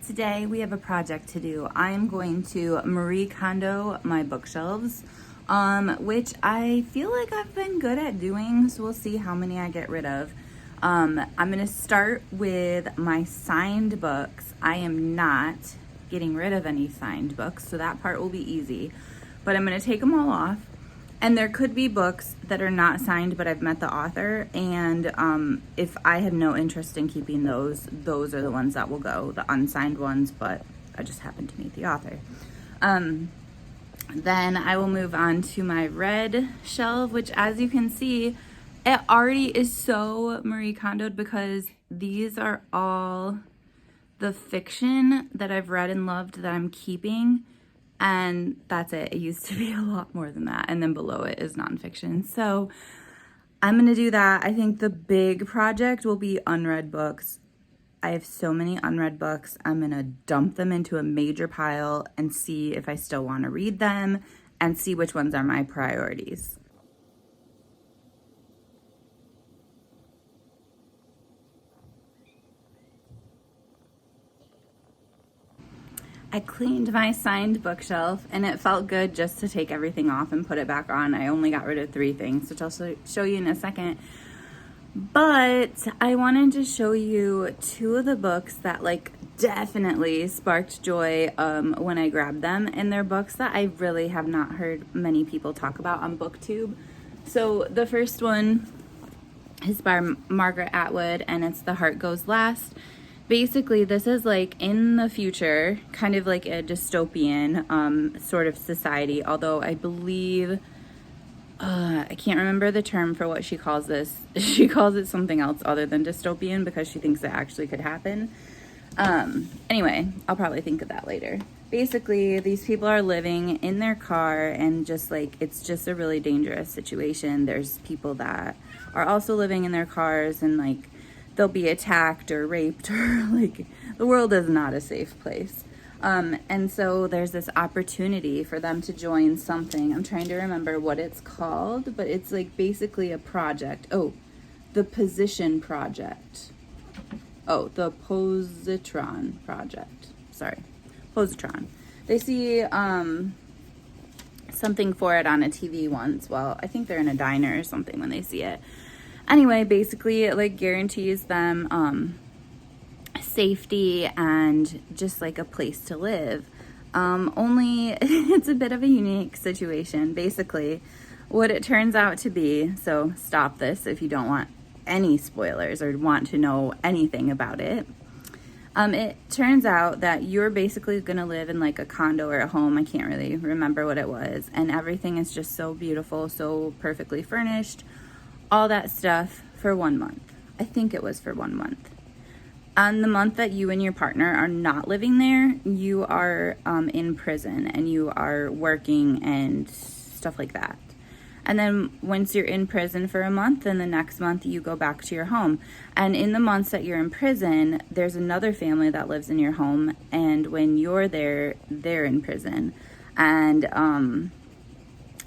today we have a project to do. I am going to Marie Kondo my bookshelves, which I feel like I've been good at doing, so we'll see how many I get rid of. I'm going to start with my signed books. I am not getting rid of any signed books, so that part will be easy. But I'm going to take them all off. And there could be books that are not signed, but I've met the author, and if I have no interest in keeping those are the ones that will go, the unsigned ones, but I just happen to meet the author. Then I will move on to my red shelf, which, as you can see, it already is so Marie Kondo'd because these are all the fiction that I've read and loved that I'm keeping. And that's it. It used to be a lot more than that. And then below it is nonfiction. So I'm going to do that. I think the big project will be unread books. I have so many unread books. I'm going to dump them into a major pile and see if I still want to read them and see which ones are my priorities. I cleaned my signed bookshelf and it felt good just to take everything off and put it back on. I only got rid of 3 things, which I'll show you in a second. But I wanted to show you 2 of the books that definitely sparked joy when I grabbed them. And they're books that I really have not heard many people talk about on BookTube. So the first one is by Margaret Atwood and it's The Heart Goes Last. Basically, this is in the future, kind of like a dystopian sort of society, although I believe, I can't remember the term for what she calls this. She calls it something else other than dystopian because she thinks it actually could happen. Anyway, I'll probably think of that later. Basically, these people are living in their car and just it's just a really dangerous situation. There's people that are also living in their cars and they'll be attacked or raped or the world is not a safe place. And so there's this opportunity for them to join something. I'm trying to remember what it's called, but it's basically a project. Oh, the Position Project. Oh, the Positron Project. Sorry, Positron. They see something for it on a TV once. Well, I think they're in a diner or something when they see it. Anyway, basically it guarantees them safety and just a place to live. Only it's a bit of a unique situation. Basically, what it turns out to be, so stop this if you don't want any spoilers or want to know anything about it. It turns out that you're basically going to live in a condo or a home. I can't really remember what it was. And everything is just so beautiful, so perfectly furnished. All that stuff for 1 month. I think it was for 1 month. On the month that you and your partner are not living there, you are in prison and you are working and stuff like that. And then once you're in prison for a month, then the next month you go back to your home. And in the months that you're in prison, there's another family that lives in your home. And when you're there, they're in prison. And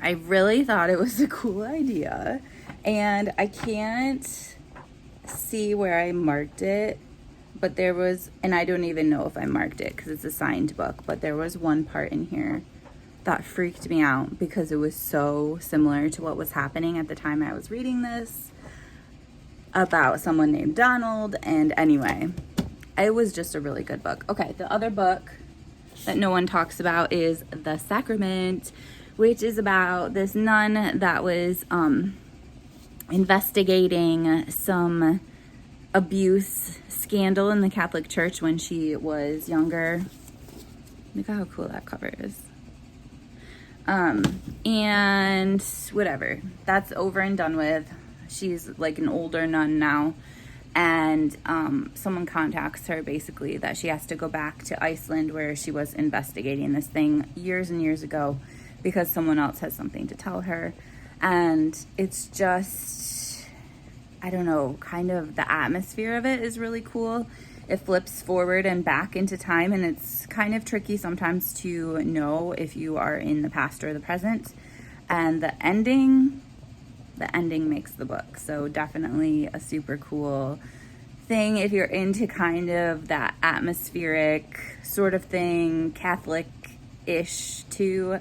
I really thought it was a cool idea. And I can't see where I marked it, but there was, and I don't even know if I marked it because it's a signed book, but there was one part in here that freaked me out because it was so similar to what was happening at the time I was reading this about someone named Donald. And anyway, it was just a really good book. Okay, the other book that no one talks about is The Sacrament, which is about this nun that was investigating some abuse scandal in the Catholic Church when she was younger. Look how cool that cover is. And whatever, that's over and done with. She's an older nun now, and someone contacts her basically that she has to go back to Iceland where she was investigating this thing years and years ago because someone else has something to tell her. And it's just, I don't know, kind of the atmosphere of it is really cool. It flips forward and back into time, and it's kind of tricky sometimes to know if you are in the past or the present. And the ending makes the book. So definitely a super cool thing if you're into kind of that atmospheric sort of thing, Catholic-ish too.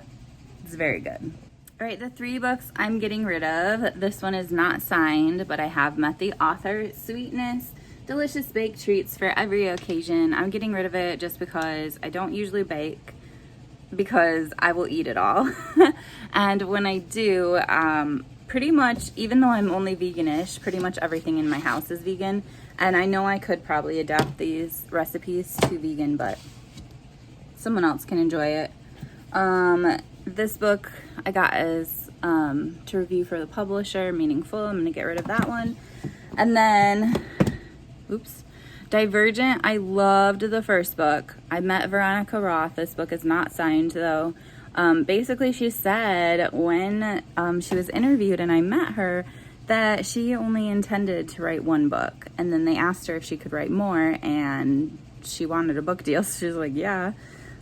It's very good. All right, the 3 books I'm getting rid of. This one is not signed, but I have met the author. Sweetness, delicious baked treats for every occasion. I'm getting rid of it just because I don't usually bake, because I will eat it all. And when I do, pretty much, even though I'm only veganish, pretty much everything in my house is vegan. And I know I could probably adapt these recipes to vegan, but someone else can enjoy it. This book I got as to review for the publisher, Meaningful. I'm gonna get rid of that one. And then, oops, Divergent. I loved the first book. I met Veronica Roth. This book is not signed though. Basically she said when she was interviewed and I met her that she only intended to write 1 book, and then they asked her if she could write more, and she wanted a book deal, so she was like, yeah.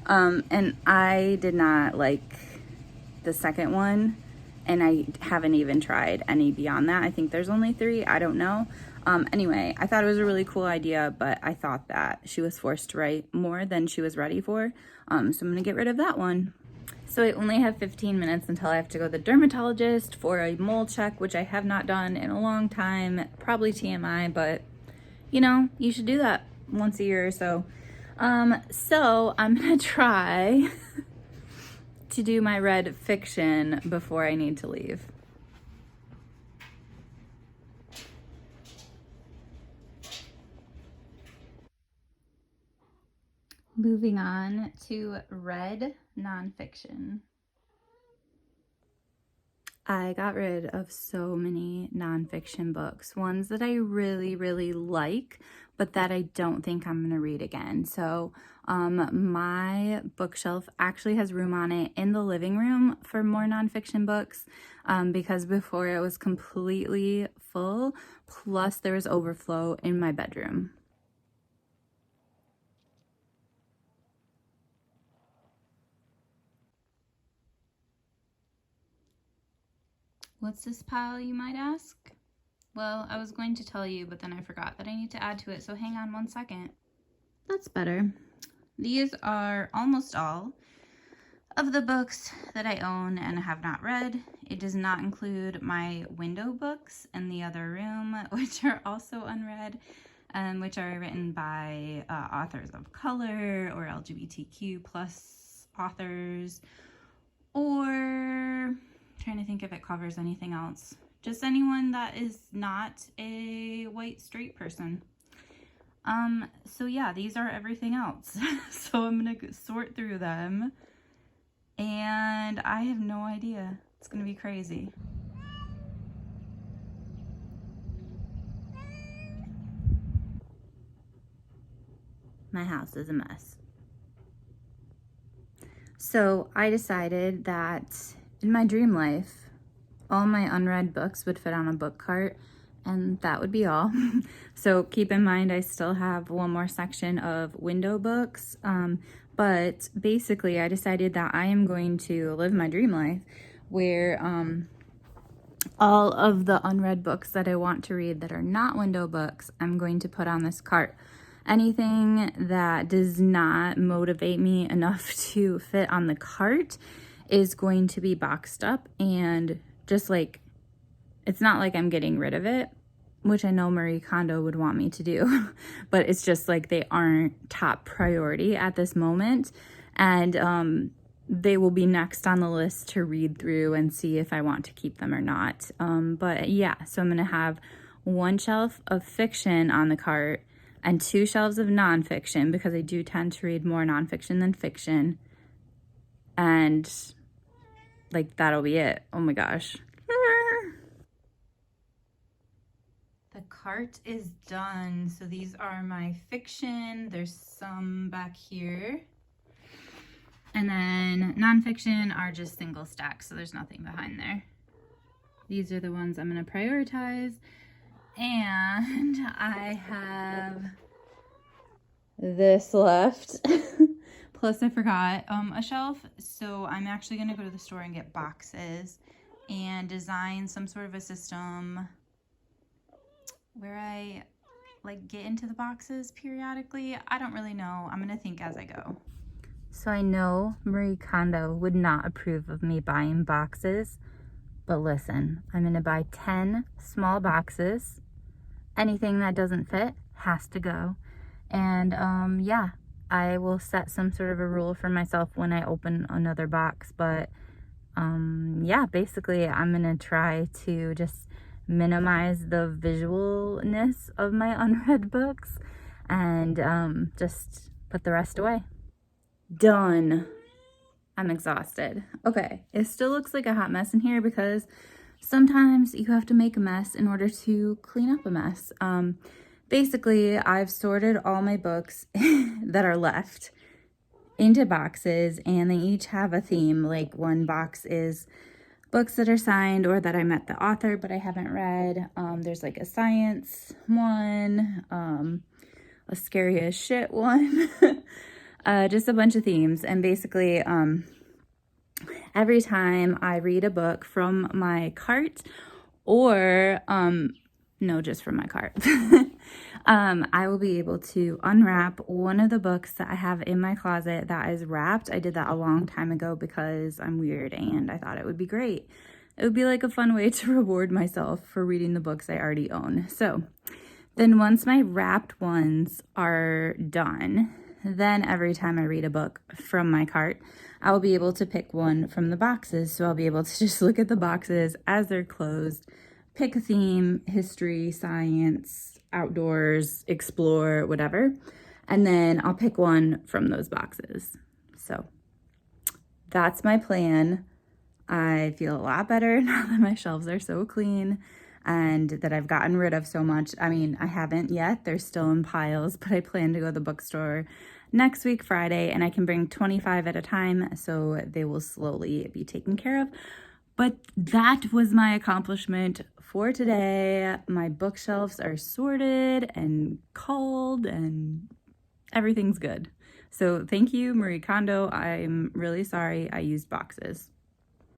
And I did not like the second one, and I haven't even tried any beyond that. I think there's only 3, I don't know. Anyway, I thought it was a really cool idea, but I thought that she was forced to write more than she was ready for. So I'm gonna get rid of that one. So I only have 15 minutes until I have to go to the dermatologist for a mole check, which I have not done in a long time. Probably TMI, but you know, you should do that once a year or so. So I'm gonna try to do my read fiction before I need to leave. Moving on to read nonfiction. I got rid of so many nonfiction books, ones that I really, really like, but that I don't think I'm gonna read again. So my bookshelf actually has room on it in the living room for more nonfiction books, because before it was completely full, plus there was overflow in my bedroom. What's this pile, you might ask? Well, I was going to tell you, but then I forgot that I need to add to it, so hang on 1 second. That's better. These are almost all of the books that I own and have not read. It does not include my window books in the other room, which are also unread, which are written by authors of color or LGBTQ plus authors, or trying to think if it covers anything else. Just anyone that is not a white straight person. So yeah, these are everything else. So I'm gonna sort through them, and I have no idea. It's gonna be crazy. My house is a mess. So I decided that in my dream life, all my unread books would fit on a book cart, and that would be all. So keep in mind, I still have 1 more section of window books, but basically I decided that I am going to live my dream life where all of the unread books that I want to read that are not window books, I'm going to put on this cart. Anything that does not motivate me enough to fit on the cart is going to be boxed up, and just like, it's not like I'm getting rid of it, which I know Marie Kondo would want me to do, but it's just like they aren't top priority at this moment, and they will be next on the list to read through and see if I want to keep them or not. But yeah, so I'm gonna have 1 shelf of fiction on the cart and 2 shelves of nonfiction, because I do tend to read more nonfiction than fiction, and like that'll be it. Oh my gosh. The cart is done. So these are my fiction. There's some back here. And then nonfiction are just single stacks, so there's nothing behind there. These are the ones I'm gonna prioritize. And I have this left. Plus I forgot a shelf. So I'm actually gonna go to the store and get boxes and design some sort of a system where I like get into the boxes periodically. I don't really know. I'm gonna think as I go. So I know Marie Kondo would not approve of me buying boxes, but listen, I'm gonna buy 10 small boxes. Anything that doesn't fit has to go. And yeah, I will set some sort of a rule for myself when I open another box. But yeah, basically I'm gonna try to just minimize the visualness of my unread books and just put the rest away. Done. I'm exhausted. Okay, it still looks like a hot mess in here because sometimes you have to make a mess in order to clean up a mess. Basically, I've sorted all my books that are left into boxes, and they each have a theme. Like one box is books that are signed or that I met the author but I haven't read. There's like a science one, a scary as shit one, just a bunch of themes. And basically, every time I read a book from my cart or, no, just from my cart, I will be able to unwrap one of the books that I have in my closet that is wrapped. I did that a long time ago because I'm weird and I thought it would be great. It would be like a fun way to reward myself for reading the books I already own. So then once my wrapped ones are done, then every time I read a book from my cart, I will be able to pick one from the boxes. So I'll be able to just look at the boxes as they're closed, pick a theme, history, science, outdoors, explore, whatever. And then I'll pick one from those boxes. So that's my plan. I feel a lot better now that my shelves are so clean and that I've gotten rid of so much. I mean, I haven't yet. They're still in piles, but I plan to go to the bookstore next week, Friday, and I can bring 25 at a time, so they will slowly be taken care of. But that was my accomplishment for today. My bookshelves are sorted and culled and everything's good. So thank you, Marie Kondo. I'm really sorry I used boxes.